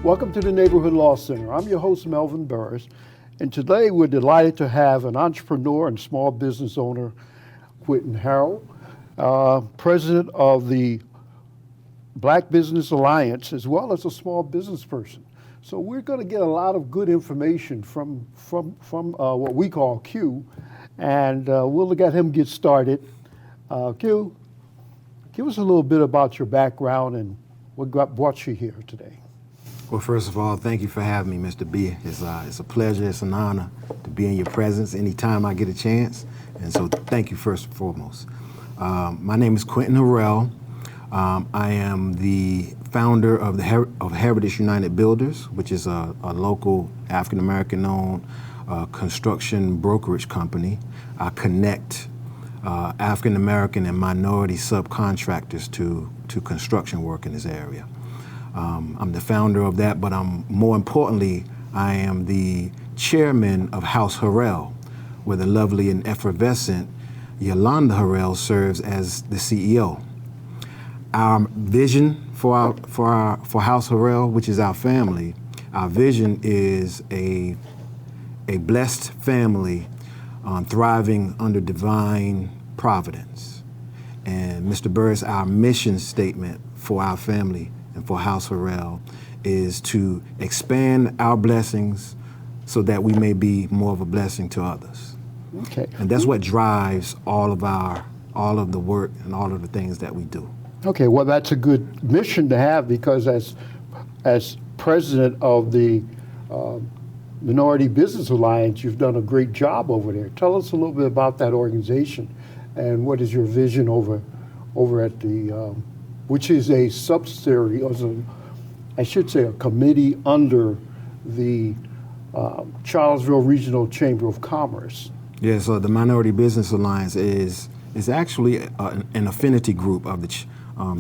Welcome to the Neighborhood Law Center. I'm your host, Melvin Burruss, and today we're delighted to have an entrepreneur and small business owner, Quinton Harrell, president of the Black Business Alliance, as well as a small business person. So we're going to get a lot of good information from what we call Q, and we'll let him get started. Q, give us a little bit about your background and what brought you here today. Well, first of all, thank you for having me, Mr. B. It's a pleasure, it's an honor to be in your presence anytime I get a chance, and so thank you first and foremost. My name is Quinton Harrell. I am the founder of Heritage United Builders, which is a local African-American-owned construction brokerage company. I connect African-American and minority subcontractors to construction work in this area. I'm the founder of that, but more importantly, I am the chairman of House Harrell, where the lovely and effervescent Yolanda Harrell serves as the CEO. Our vision for House Harrell, which is our family, our vision is a blessed family thriving under divine providence. And Mr. Burruss, our mission statement for our family and for House Harrell is to expand our blessings so that we may be more of a blessing to others. Okay. And that's what drives all of the work and all of the things that we do. Okay, well, that's a good mission to have, because as president of the Minority Business Alliance, you've done a great job over there. Tell us a little bit about that organization and what is your vision over at the, which is a subsidiary, or I should say a committee under the Charlottesville Regional Chamber of Commerce. Yeah, so the Minority Business Alliance is actually an affinity group of the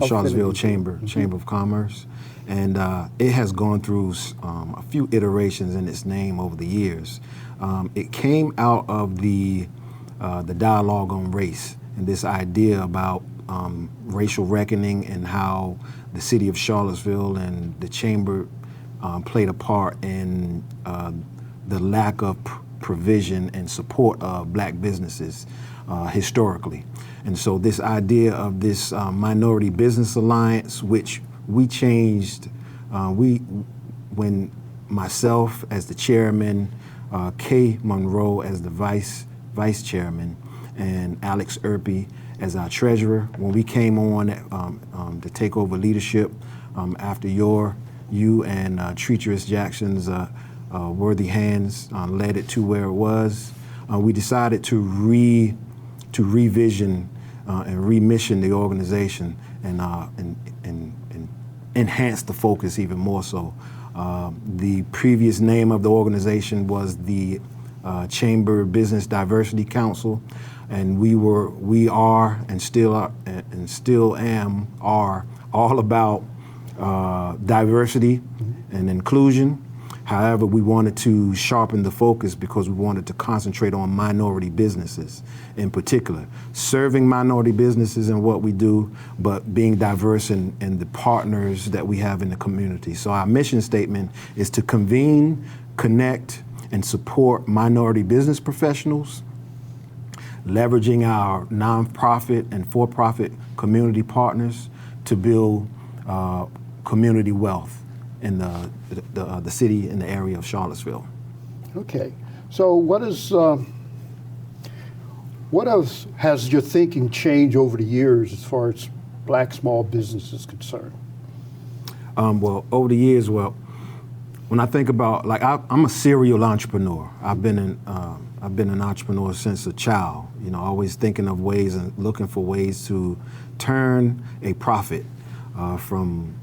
Charlottesville Chamber of Commerce, and it has gone through a few iterations in its name over the years. It came out of the dialogue on race and this idea about racial reckoning and how the city of Charlottesville and the chamber played a part in the lack of provision and support of black businesses historically. And so this idea of this Minority Business Alliance, which we changed, when myself as the chairman, Kay Monroe as the vice chairman, and Alex Erpy as our treasurer, when we came on to take over leadership after you and Treacherous Jackson's worthy hands led it to where it was, we decided to revision and remission the organization and enhance the focus even more so. The previous name of the organization was the Chamber Business Diversity Council, and we are and still are all about diversity and inclusion. However, we wanted to sharpen the focus because we wanted to concentrate on minority businesses in particular, serving minority businesses in what we do, but being diverse in the partners that we have in the community. So our mission statement is to convene, connect, and support minority business professionals, leveraging our nonprofit and for-profit community partners to build community wealth in the city and the area of Charlottesville. Okay, so what else has your thinking changed over the years as far as black small business is concerned? Well, over the years, when I think about, I'm a serial entrepreneur. I've been an entrepreneur since a child. Always thinking of ways and looking for ways to turn a profit from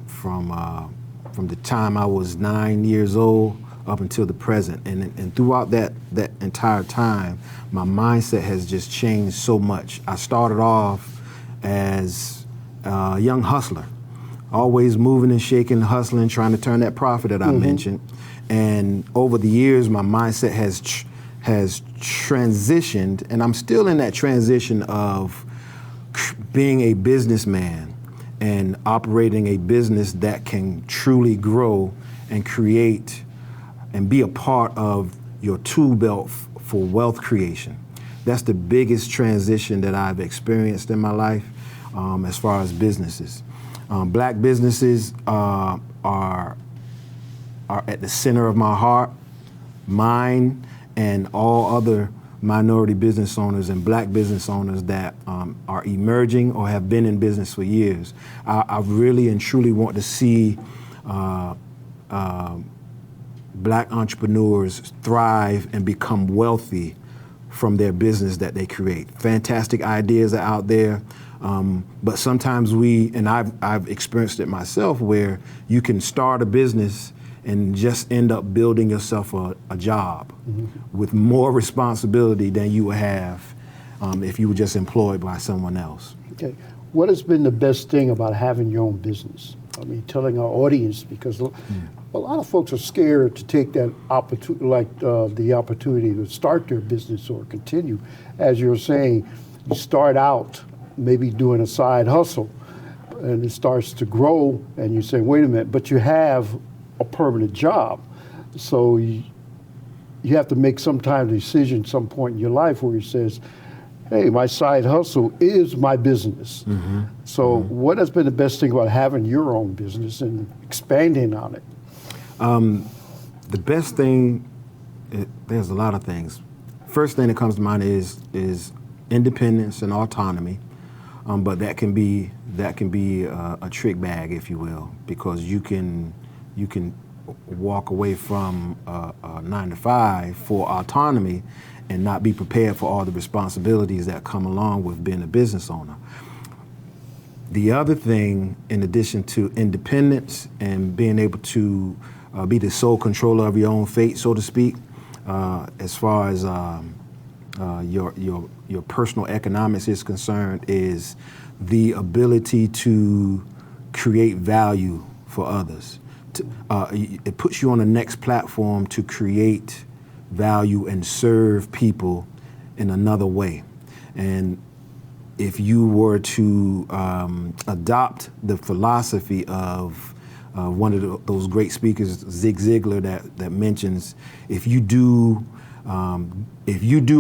the time I was 9 years old up until the present. And throughout that entire time, my mindset has just changed so much. I started off as a young hustler, always moving and shaking, hustling, trying to turn that profit that I mentioned. And over the years, my mindset has transitioned, and I'm still in that transition of being a businessman and operating a business that can truly grow and create and be a part of your tool belt for wealth creation. That's the biggest transition that I've experienced in my life as far as businesses. Black businesses are at the center of my heart, mine, and all other minority business owners and black business owners that are emerging or have been in business for years. I really and truly want to see black entrepreneurs thrive and become wealthy from their business that they create. Fantastic ideas are out there, but sometimes and I've experienced it myself, where you can start a business and just end up building yourself a job with more responsibility than you would have if you were just employed by someone else. Okay. What has been the best thing about having your own business? I mean, telling our audience, because a lot of folks are scared to take that opportunity, the opportunity to start their business or continue. As you're saying, you start out maybe doing a side hustle, and it starts to grow, and you say, wait a minute, but you have a permanent job. So you have to make some kind of decision some point in your life where you says, hey, my side hustle is my business. So what has been the best thing about having your own business and expanding on it? The best thing, there's a lot of things. First thing that comes to mind is independence and autonomy, but that can be a trick bag, if you will, because you can walk away from a 9-to-5 for autonomy and not be prepared for all the responsibilities that come along with being a business owner. The other thing, in addition to independence and being able to be the sole controller of your own fate, so to speak, as far as your personal economics is concerned, is the ability to create value for others. It puts you on the next platform to create value and serve people in another way. And if you were to adopt the philosophy of one of those great speakers, Zig Ziglar, that mentions if you do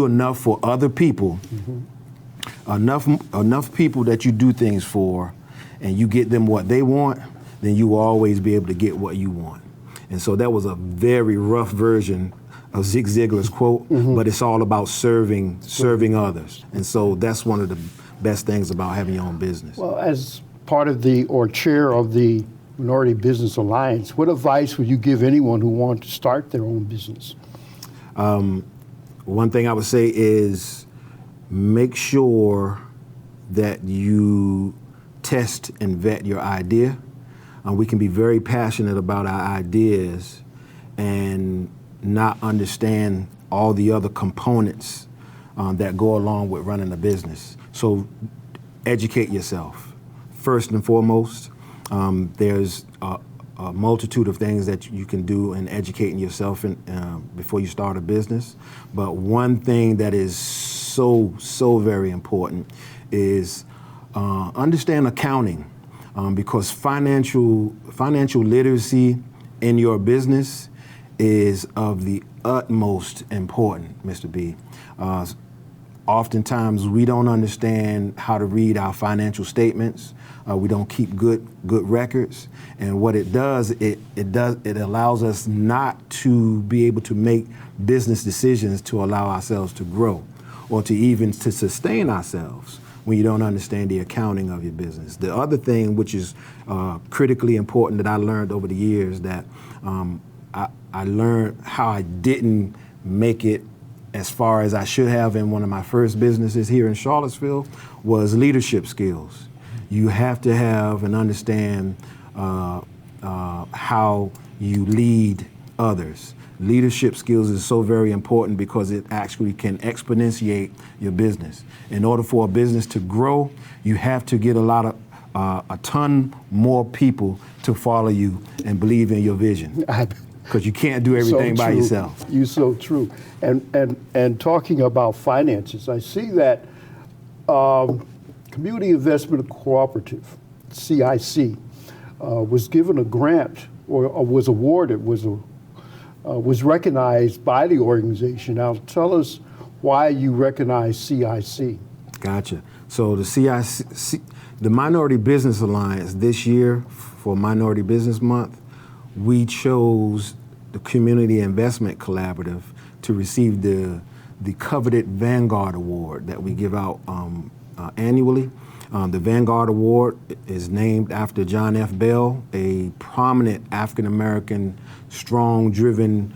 enough for other people, enough people that you do things for, and you get them what they want, then you will always be able to get what you want. And so that was a very rough version of Zig Ziglar's quote, but it's all about serving others. And so that's one of the best things about having your own business. Well, as part of chair of the Minority Business Alliance, what advice would you give anyone who wants to start their own business? One thing I would say is make sure that you test and vet your idea. We can be very passionate about our ideas and not understand all the other components that go along with running a business. So educate yourself. First and foremost, there's a multitude of things that you can do in educating yourself before you start a business. But one thing that is so very important is understand accounting. Because financial literacy in your business is of the utmost importance, Mr. B. Oftentimes we don't understand how to read our financial statements. We don't keep good records, and what it does, it allows us not to be able to make business decisions to allow ourselves to grow, or to sustain ourselves, when you don't understand the accounting of your business. The other thing, which is critically important, that I learned over the years, that I learned how I didn't make it as far as I should have in one of my first businesses here in Charlottesville, was leadership skills. You have to have and understand how you lead others. Leadership skills is so very important because it actually can exponentiate your business. In order for a business to grow, you have to get a ton more people to follow you and believe in your vision. Because you can't do everything by yourself. You're so true. And talking about finances, I see that Community Investment Cooperative, CIC, was given a grant or was awarded, was recognized by the organization. Now, tell us why you recognize CIC. Gotcha. So the CIC, the Minority Business Alliance, this year for Minority Business Month, we chose the Community Investment Collaborative to receive the coveted Vanguard Award that we give out annually. The Vanguard Award is named after John F. Bell, a prominent African-American, strong-driven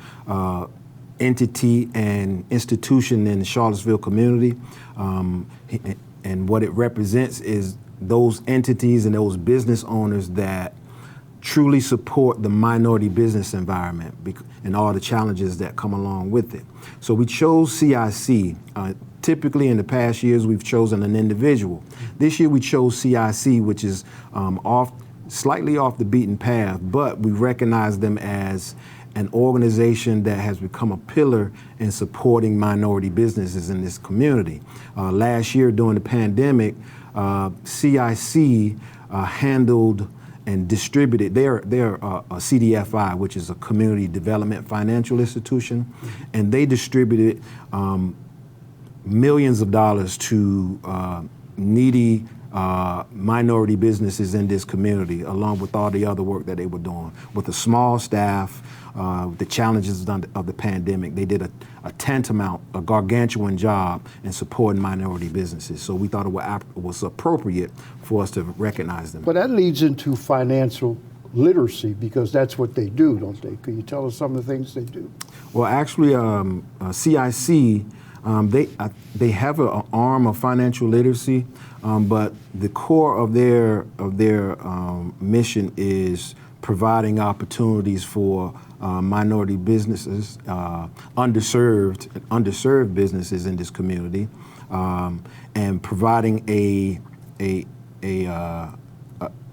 entity and institution in the Charlottesville community. And what it represents is those entities and those business owners that truly support the minority business environment and all the challenges that come along with it. So we chose CIC. Typically in the past years, we've chosen an individual. This year we chose CIC, which is slightly off the beaten path, but we recognize them as an organization that has become a pillar in supporting minority businesses in this community. Last year during the pandemic, CIC handled and distributed, they're a CDFI, which is a community development financial institution, and they distributed millions of dollars to needy minority businesses in this community, along with all the other work that they were doing. With a small staff, the challenges of the pandemic, they did a tantamount, a gargantuan job in supporting minority businesses. So we thought it was appropriate for us to recognize them. But that leads into financial literacy, because that's what they do, don't they? Can you tell us some of the things they do? Well, actually, CIC, they have an arm of financial literacy, but the core of their mission is providing opportunities for minority businesses, underserved businesses in this community, and providing a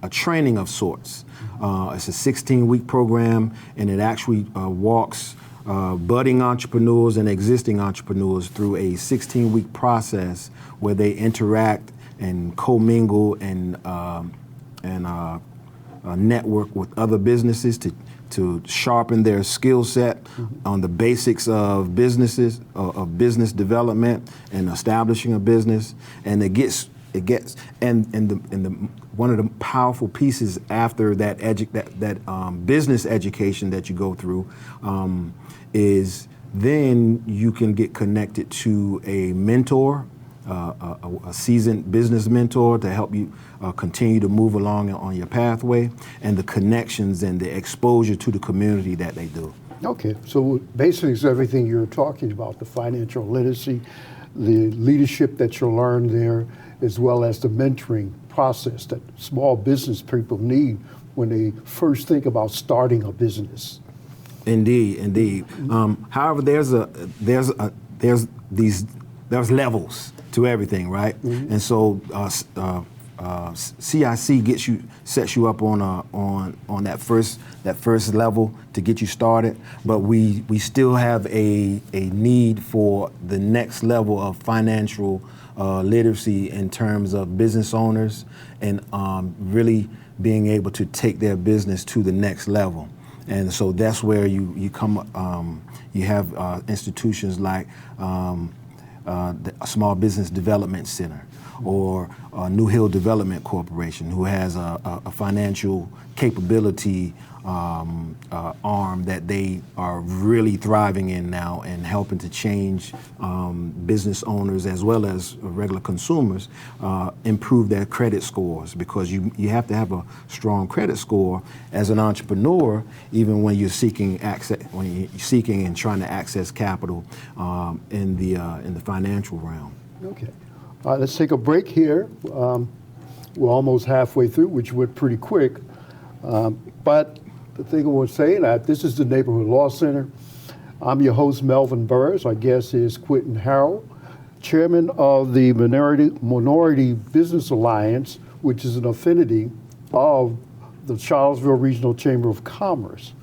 training of sorts. It's a 16-week program, and it actually walks budding entrepreneurs and existing entrepreneurs through a 16-week process where they interact and commingle and network with other businesses to sharpen their skill set on the basics of businesses, of business development and establishing a business. And one of the powerful pieces after that business education that you go through is then you can get connected to a mentor, a seasoned business mentor to help you continue to move along on your pathway, and the connections and the exposure to the community that they do. Okay, so basically it's everything you're talking about, the financial literacy, the leadership that you'll learn there, as well as the mentoring process that small business people need when they first think about starting a business. Indeed. However, there's levels to everything, right? Mm-hmm. And so CIC sets you up on that first level to get you started, but we still have a need for the next level of financial literacy in terms of business owners and really being able to take their business to the next level. And so that's where you come. You have institutions like the Small Business Development Center or New Hill Development Corporation, who has a financial capability arm that they are really thriving in now and helping to change business owners as well as regular consumers improve their credit scores, because you have to have a strong credit score as an entrepreneur, even when you're seeking and trying to access capital in the financial realm. Okay. Let's take a break here. We're almost halfway through, which went pretty quick. But the thing I want to say, that this is the Neighborhood Law Center. I'm your host, Melvin Burruss. Our guest is Quinton Harrell, chairman of the Minority Business Alliance, which is an affinity of the Charlottesville Regional Chamber of Commerce.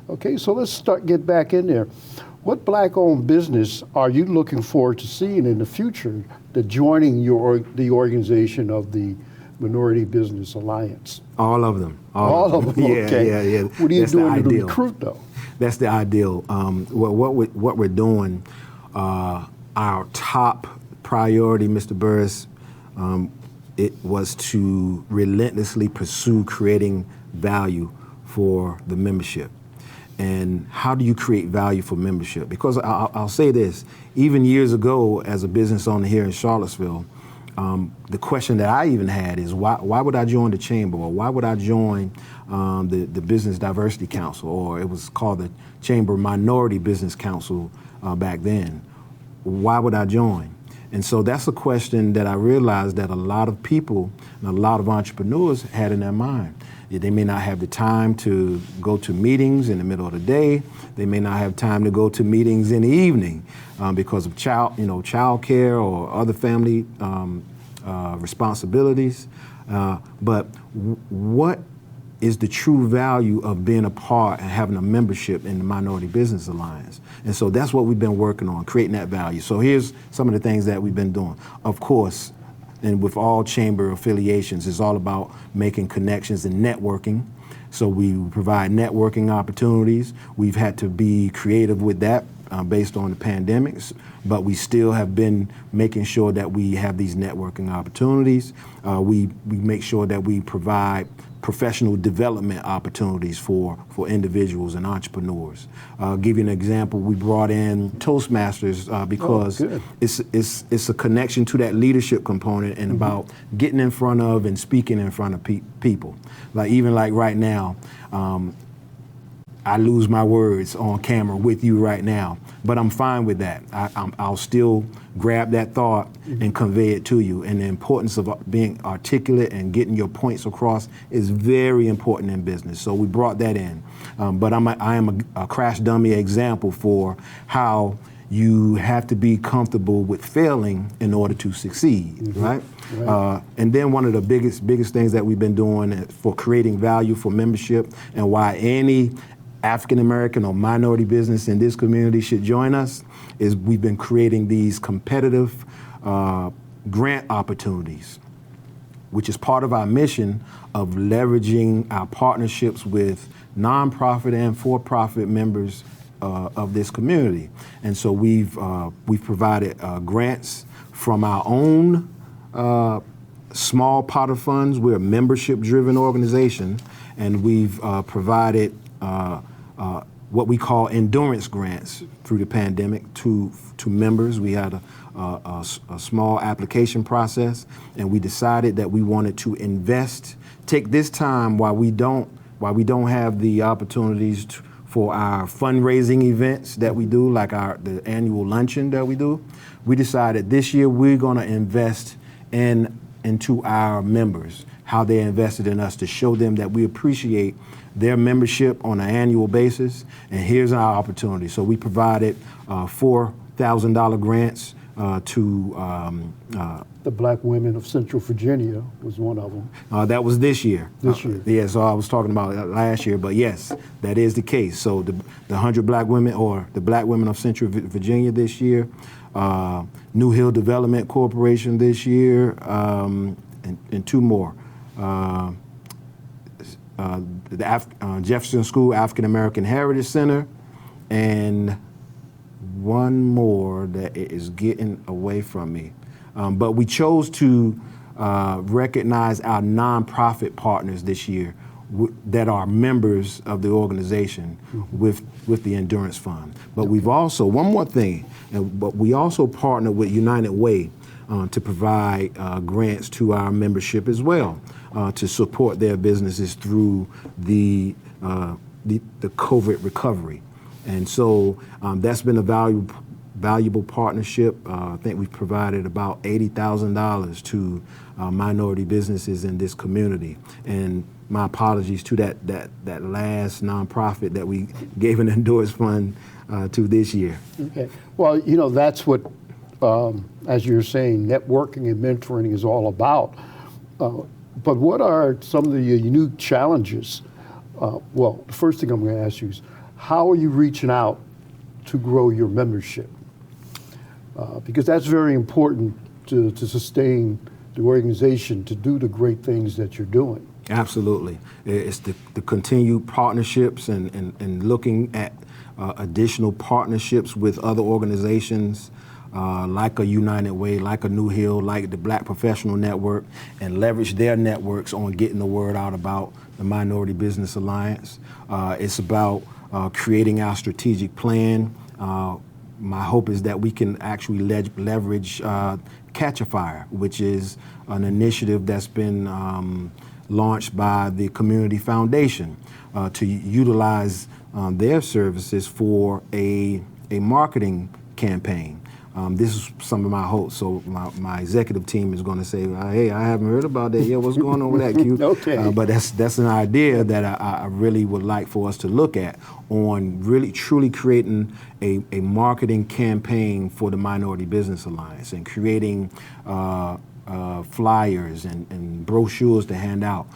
Okay, so let's get back in there. What black-owned business are you looking forward to seeing in the future that joining the organization of the Minority Business Alliance? All of them. All of them, Yeah, okay. yeah, yeah. What are you That's the doing to ideal. recruit, though? That's the ideal. What we're doing, our top priority, Mr. Burruss, it was to relentlessly pursue creating value for the membership. And how do you create value for membership? Because I'll say this, even years ago as a business owner here in Charlottesville, the question that I even had is why would I join the chamber, or why would I join the Business Diversity Council, or it was called the Chamber Minority Business Council back then. Why would I join? And so that's a question that I realized that a lot of people and a lot of entrepreneurs had in their mind. They may not have the time to go to meetings in the middle of the day. They may not have time to go to meetings in the evening because of child care or other family responsibilities. But what is the true value of being a part and having a membership in the Minority Business Alliance? And so that's what we've been working on, creating that value. So here's some of the things that we've been doing. Of course, and with all chamber affiliations, it's all about making connections and networking. So we provide networking opportunities. We've had to be creative with that based on the pandemics, but we still have been making sure that we have these networking opportunities. We make sure that we provide professional development opportunities for individuals and entrepreneurs. Give you an example, we brought in Toastmasters because it's a connection to that leadership component and about getting in front of and speaking in front of people. Even right now, I lose my words on camera with you right now, but I'm fine with that. I'll still grab that thought and convey it to you. And the importance of being articulate and getting your points across is very important in business. So we brought that in. But I am a crash dummy example for how you have to be comfortable with failing in order to succeed, right? And then one of the biggest things that we've been doing for creating value for membership, and why any African American or minority business in this community should join us, is we've been creating these competitive grant opportunities, which is part of our mission of leveraging our partnerships with nonprofit and for-profit members of this community. And so we've provided grants from our own small pot of funds. We're a membership-driven organization, and we've provided what we call endurance grants through the pandemic to members. We had a small application process, and we decided that we wanted to take this time while we don't have the opportunities for our fundraising events that we do, like the annual luncheon that we do. We decided this year we're going to invest into our members, how they invested in us, to show them that we appreciate their membership on an annual basis, and here's our opportunity. So we provided $4,000 grants to the Black Women of Central Virginia was one of them. That was this year. This year. Yeah, so I was talking about last year, but yes, that is the case. So the 100 Black women, or the Black Women of Central Virginia this year, New Hill Development Corporation this year, and two more. The Jefferson School African American Heritage Center, and one more that is getting away from me. But we chose to recognize our nonprofit partners this year that are members of the organization with the Endurance Fund. But we've also, one more thing, but we also partner with United Way to provide grants to our membership as well, to support their businesses through the COVID recovery. And so that's been a valuable partnership. I think we've provided about $80,000 to minority businesses in this community. And my apologies to that last nonprofit that we gave an endorsed fund to this year. Okay. Well, that's what, as you're saying, networking and mentoring is all about. But what are some of the unique challenges? Well, the first thing I'm going to ask you is, how are you reaching out to grow your membership? Because that's very important to sustain the organization to do the great things that you're doing. Absolutely. It's the continued partnerships and looking at additional partnerships with other organizations like a United Way, like a New Hill, like the Black Professional Network, and leverage their networks on getting the word out about the Minority Business Alliance. It's about creating our strategic plan. My hope is that we can actually leverage Catch a Fire, which is an initiative that's been launched by the Community Foundation to utilize their services for a marketing campaign. This is some of my hopes. So my executive team is going to say, hey, I haven't heard about that yet. What's going on with that, Q? Okay. But that's an idea that I really would like for us to look at on really truly creating a marketing campaign for the Minority Business Alliance and creating flyers and brochures to hand out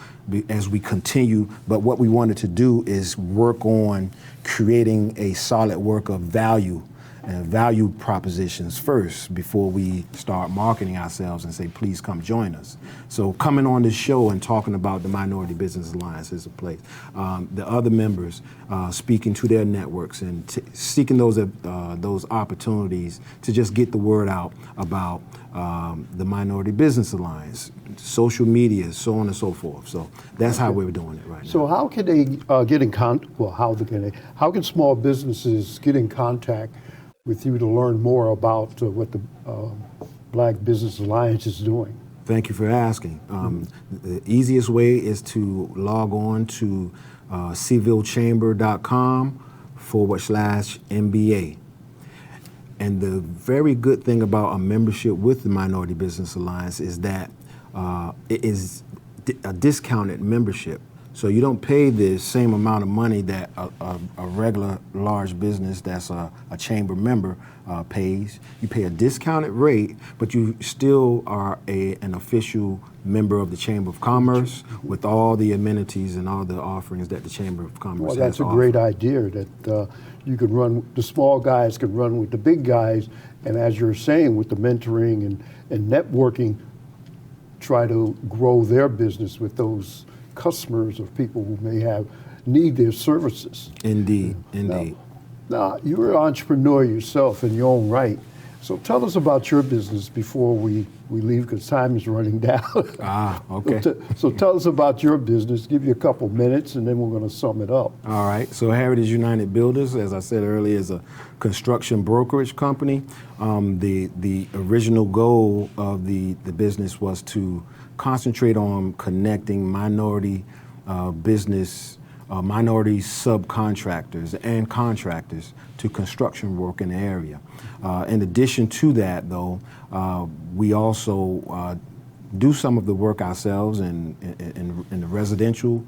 as we continue. But what we wanted to do is work on creating a solid work of value and value propositions first before we start marketing ourselves and say, please come join us. So coming on this show and talking about the Minority Business Alliance is a place. The other members speaking to their networks and seeking those opportunities to just get the word out about the Minority Business Alliance, social media, so on and so forth. So that's how we're doing it right now. So how can they get in contact? Well, how can small businesses get in contact with you to learn more about what the Black Business Alliance is doing? Thank you for asking. The easiest way is to log on to civillchamber.com/MBA. And the very good thing about a membership with the Minority Business Alliance is that it is a discounted membership. So you don't pay the same amount of money that a regular large business that's a chamber member pays. You pay a discounted rate, but you still are an official member of the Chamber of Commerce with all the amenities and all the offerings that the Chamber of Commerce has. Well, that's a great idea that you could run, the small guys could run with the big guys, and as you're saying, with the mentoring and networking, try to grow their business with those customers of people who may need their services. Indeed, indeed. Now, you're an entrepreneur yourself in your own right. So tell us about your business before we leave, because time is running down. Okay. So tell us about your business. Give you a couple minutes, and then we're going to sum it up. All right. So Heritage United Builders, as I said earlier, is a construction brokerage company. The original goal of the business was to concentrate on connecting minority minority subcontractors and contractors to construction work in the area. In addition to that, though, we also do some of the work ourselves in the residential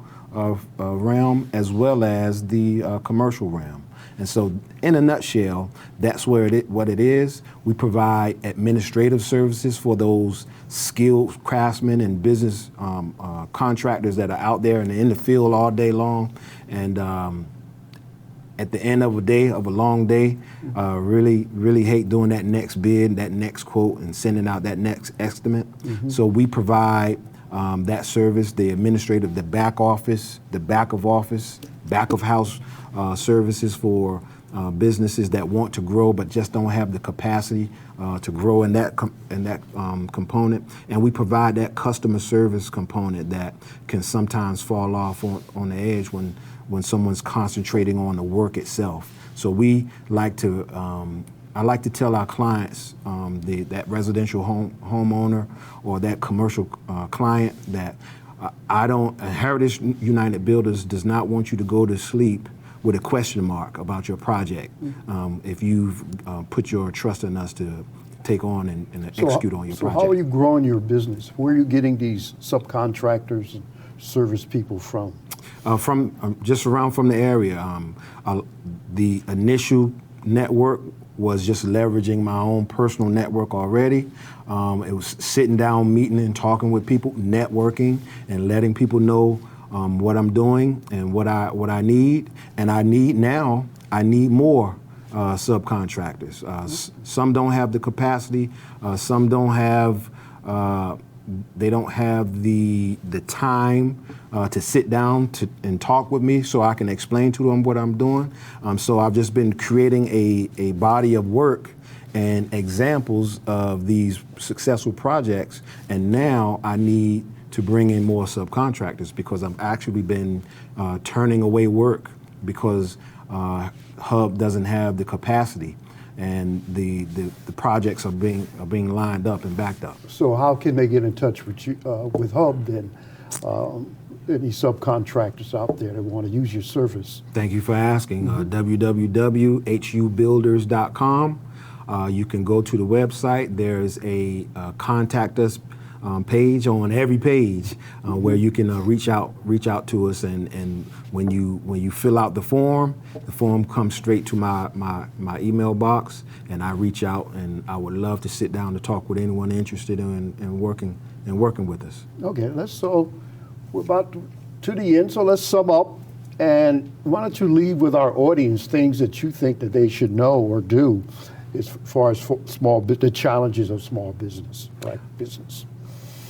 realm as well as the commercial realm. And so, in a nutshell, that's what it is. We provide administrative services for those skilled craftsmen and business contractors that are out there and in the field all day long. And at the end of a day, of a long day, really hate doing that next bid, that next quote, and sending out that next estimate. Mm-hmm. So we provide that service, the administrative, the back office, the back of house services for businesses that want to grow but just don't have the capacity to grow in that component. And we provide that customer service component that can sometimes fall off on the edge when someone's concentrating on the work itself. So we like to, I like to tell our clients, that residential homeowner or that commercial client, that Heritage United Builders does not want you to go to sleep with a question mark about your project if you've put your trust in us to take on and execute on your project. So how are you growing your business? Where are you getting these subcontractors and service people from? From just around from the area. The initial network was just leveraging my own personal network already. It was sitting down, meeting and talking with people, networking and letting people know what I'm doing and what I need. And I need more subcontractors. Some don't have the capacity. Some don't have they don't have the time to sit down and talk with me so I can explain to them what I'm doing. So I've just been creating a body of work and examples of these successful projects, and now I need to bring in more subcontractors because I've actually been turning away work because Hub doesn't have the capacity, and the projects are being lined up and backed up. So how can they get in touch with you, with Hub then? Any subcontractors out there that want to use your service? Thank you for asking. www.hubuilders.com. You can go to the website. There's a contact us page on every page where you can reach out to us, and when you fill out the form comes straight to my email box, and I reach out, and I would love to sit down to talk with anyone interested in working with us. Okay, we're about to the end, so let's sum up. And why don't you leave with our audience things that you think that they should know or do as far as the challenges of small business, right? Business.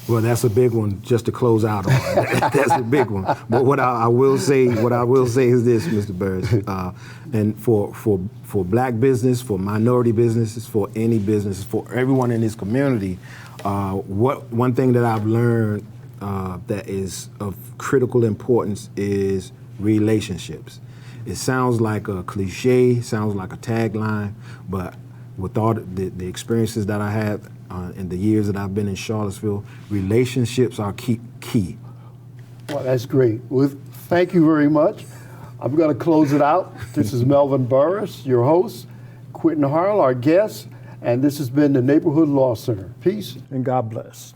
Well, that's a big one just to close out on. That's a big one. But what I will say is this, Mr. Burruss, and for black business, for minority businesses, for any business, for everyone in this community, one thing that I've learned that is of critical importance is relationships. It sounds like a cliche, sounds like a tagline, but with all the experiences that I had in the years that I've been in Charlottesville, relationships are key. Well, that's great. Well, thank you very much. I'm going to close it out. This is Melvin Burruss, your host, Quinton Harrell, our guest, and this has been the Neighborhood Law Center. Peace. And God bless.